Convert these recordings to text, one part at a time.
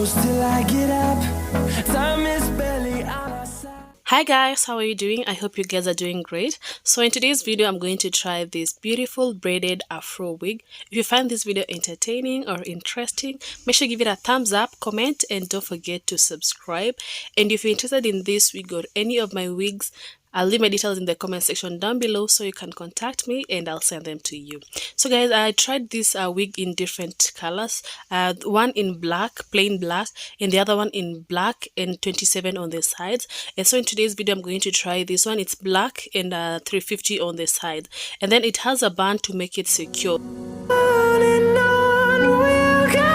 close till I get up. Time is barely on our side. Hi guys, how are you doing? I hope you guys are doing great. So in today's video, I'm going to try this beautiful braided afro wig. If you find this video entertaining or interesting, make sure to give it a thumbs up, comment, and don't forget to subscribe. And if you're interested in this wig or any of my wigs, I'll leave my details in the comment section down below so you can contact me and I'll send them to you. So guys, I tried this wig in different colors. One in black, plain black, and the other one in black and 27 on the sides. And so in today's video, I'm going to try this one. It's black and 350 on the side. And then it has a band to make it secure. On and on we'll go.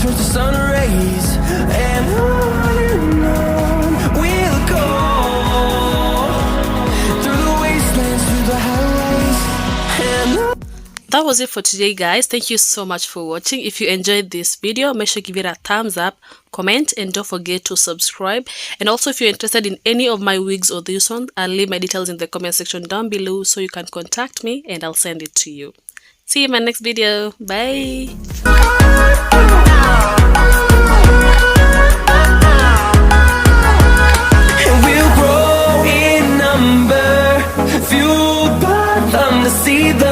Turns to sun rays, and on we'll go through the wastelands, through the highways, and on. That was it for today guys. Thank you so much for watching. If you enjoyed this video, make sure to give it a thumbs up, comment, and don't forget to subscribe. And also if you're interested in any of my wigs or this one, I'll leave my details in the comment section down below so you can contact me and I'll send it to you. See you in my next video. Bye. We'll grow in number, fueled by them to see the